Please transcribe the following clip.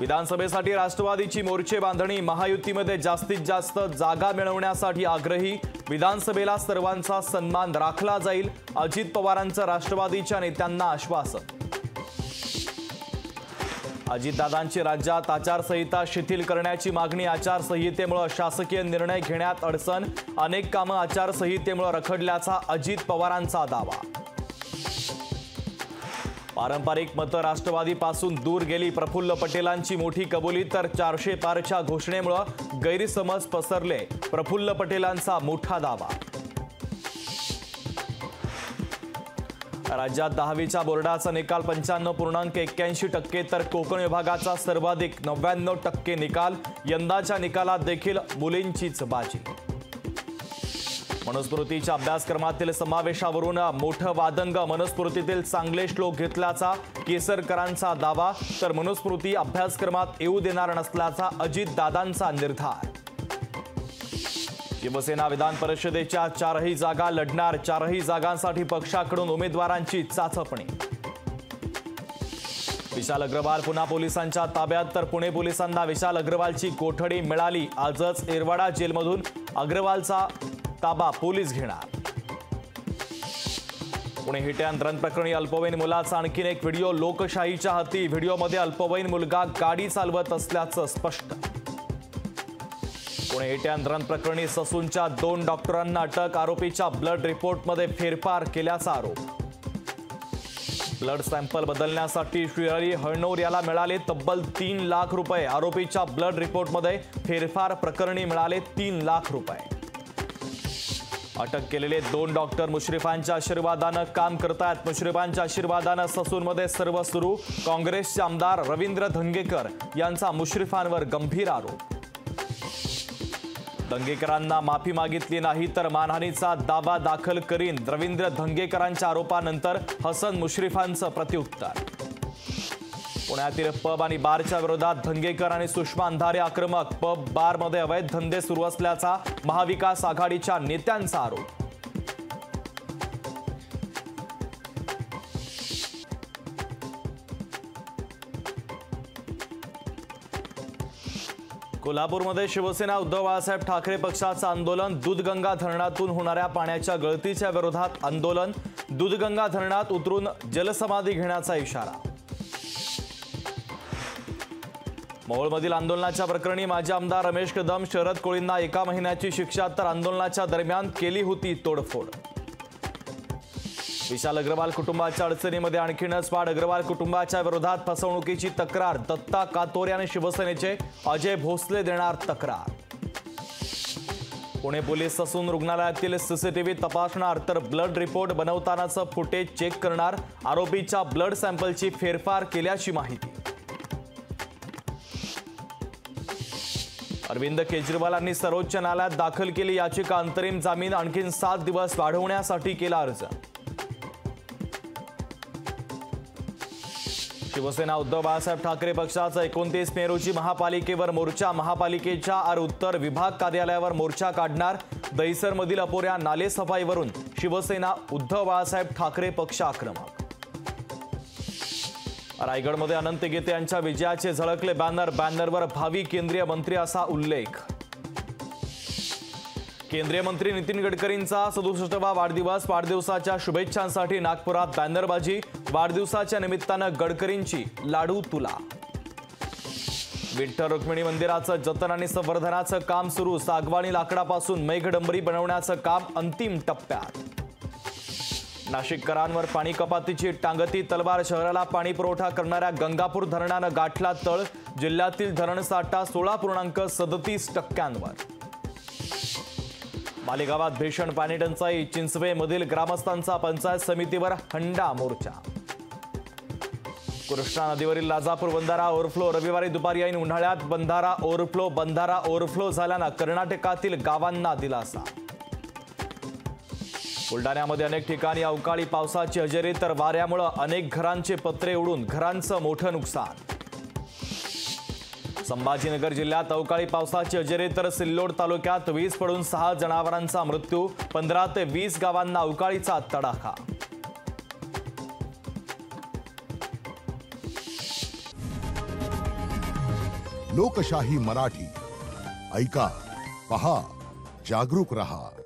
विधानसभेसाठी राष्ट्रवादीची मोर्चे बांधणी, महायुतीमध्ये जास्तीत जास्त जागा मिळवण्यासाठी आग्रही, विधानसभेला सर्वांचा सन्मान राखला जाईल, अजित पवारांचं राष्ट्रवादीच्या नेत्यांना आश्वासन। अजितदादांची राज्यात आचारसंहिता शिथिल करण्याची मागणी, आचारसंहितेमुळे शासकीय निर्णय घेण्यात अडचण, अनेक कामं आचारसंहितेमुळे रखडल्याचा अजित पवारांचा दावा। पारंपरिक मतं राष्ट्रवादीपासून दूर गेली, प्रफुल्ल पटेलांची मोठी कबुली, तर 400 पारच्या घोषणेमुळे गैरसमज पसरले, प्रफुल्ल पटेलांचा मोठा दावा। राज्यात 10वीच्या बोर्डाचा निकाल 95.81% तर कोकण विभागाचा सर्वाधिक 99% निकाल, यंदाच्या निकालात देखील मुलींचीच बाजी। मनुस्मृतीच्या अभ्यासक्रमातील समावेशावरून मोठं वादंग, मनुस्मृतीतील चांगले श्लोक घेतल्याचा केसरकरांचा दावा, तर मनुस्मृती अभ्यासक्रमात येऊ देणार नसल्याचा अजितदादांचा निर्धार। शिवसेना विधान परिषदेच्या 4ही जागा लढणार, 4ही जागांसाठी पक्षाकडून उमेदवारांची चाचपणी। विशाल अग्रवाल पुन्हा पोलिसांच्या ताब्यात, तर पुणे पोलिसांना विशाल अग्रवालची कोठडी मिळाली, आजच एरवाडा जेलमधून अग्रवालचा ताबा पोलीस घेणार। पुणे हिट अँड रन प्रकरणी अल्पवयीन मुलाचा आणखीन एक व्हिडिओ लोकशाहीच्या हाती, व्हिडिओमध्ये अल्पवयीन मुलगा गाडी चालवत असल्याचं स्पष्ट। पुणे हिट अँड रन प्रकरणी ससूनच्या 2 डॉक्टरांना अटक, आरोपीच्या ब्लड रिपोर्टमध्ये फेरफार केल्याचा आरोप। ब्लड सॅम्पल बदलण्यासाठी श्रीहरी हळनोर याला मिळाले तब्बल 3 लाख रुपये, आरोपीच्या ब्लड रिपोर्टमध्ये फेरफार प्रकरणी मिळाले 3 लाख रुपये। अटक केलेले 2 डॉक्टर मुश्रीफांच्या आशीर्वादानं काम करतायत, मुश्रीफांच्या आशीर्वादानं ससूनमध्ये सर्व सुरू, काँग्रेसचे आमदार रवींद्र धंगेकर यांचा मुश्रीफांवर गंभीर आरोप। दंगेकरांना माफी मागितली नाही तर मानहानीचा दावा दाखल करीन, रवींद्र धंगेकरांच्या आरोपानंतर हसन मुश्रीफांचं प्रत्युत्तर। पुण्यातील पब आणि बारच्या विरोधात धंगेकर आणि सुषमा अंधारे आक्रमक, पब बारमध्ये अवैध धंदे सुरू असल्याचा महाविकास आघाडीच्या नेत्यांचा आरोप। कोल्हापूरमध्ये शिवसेना उद्धव बाळासाहेब ठाकरे पक्षाचं आंदोलन, दूधगंगा धरणातून होणाऱ्या पाण्याच्या गळतीच्या विरोधात आंदोलन, दूधगंगा धरणात उतरून जलसमाधी घेण्याचा इशारा। मोहोळमधील आंदोलनाच्या प्रकरणी माजी आमदार रमेश कदम, शरद कोळींना 1 महिन्याची शिक्षा, तर आंदोलनाच्या दरम्यान केली होती तोडफोड। विशाल अग्रवाल कुटुंबाच्या अडचणीमध्ये आणखीनच वाढ, अग्रवाल कुटुंबाच्या विरोधात फसवणुकीची तक्रार, दत्ता कातोरे आणि शिवसेनेचे अजय भोसले देणार तक्रार। पुणे पोलीस ससून रुग्णालयातील सीसीटीव्ही तपासणार, तर ब्लड रिपोर्ट बनवतानाचं फुटेज चेक करणार, आरोपीच्या ब्लड सॅम्पलची फेरफार केल्याची माहिती। अरविंद केजरीवालांनी सर्वोच्च न्यायालयात दाखल केली याचिका, अंतरिम जामीन आणखीन 7 दिवस वाढवण्यासाठी केला अर्ज। शिवसेना उद्धव बाळासाहेब ठाकरे पक्षाचा 29 मे रोजी महापालिकेवर मोर्चा, महापालिकेच्या उत्तर विभाग कार्यालयावर मोर्चा काढणार, दहिसरमधील अपुऱ्या नालेसफाईवरून शिवसेना उद्धव बाळासाहेब ठाकरे पक्ष आक्रमक। रायगडमध्ये अनंत गीते यांच्या विजयाचे झळकले बॅनर, बॅनरवर भावी केंद्रीय मंत्री असा उल्लेख। केंद्रीय मंत्री नितीन गडकरींचा 67वा वाढदिवस, वाढदिवसाच्या शुभेच्छांसाठी नागपुरात बॅनरबाजी, वाढदिवसाच्या निमित्तानं गडकरींची लाडू तुला। विठ्ठल रुक्मिणी मंदिराचं जतन आणि संवर्धनाचं काम सुरू, सागवानी लाकडापासून मेघडंबरी बनवण्याचं काम अंतिम टप्प्यात। नाशिककरांवर पाणी कपातीची टांगती तलवार, शहराला पाणी पुरवठा करणाऱ्या गंगापूर धरणानं गाठला तळ, जिल्ह्यातील धरणसाठा 16.37%वर। मालेगावात भीषण पाणी टंचाई, चिंचवेमधील ग्रामस्थांचा पंचायत समितीवर हंडा मोर्चा। कृष्णा नदीवरील राजापूर बंधारा ओव्हरफ्लो, रविवारी दुपारी ऐन उन्हाळ्यात बंधारा ओव्हरफ्लो झाल्यानं कर्नाटकातील गावांना दिलासा। बुलढाण्यामध्ये अनेक ठिकाणी अवकाळी पावसाची हजेरी, तर वाऱ्यामुळे अनेक घरांचे पत्रे उडून घरांचं मोठं नुकसान। संभाजीनगर जिल्ह्यात अवकाळी पावसाची हजेरी, तर सिल्लोड तालुक्यात वीज पडून 6 जनावरांचा मृत्यू, 15 ते 20 गावांना अवकाळीचा तडाखा। लोकशाही मराठी ऐका, पहा, जागरूक रहा.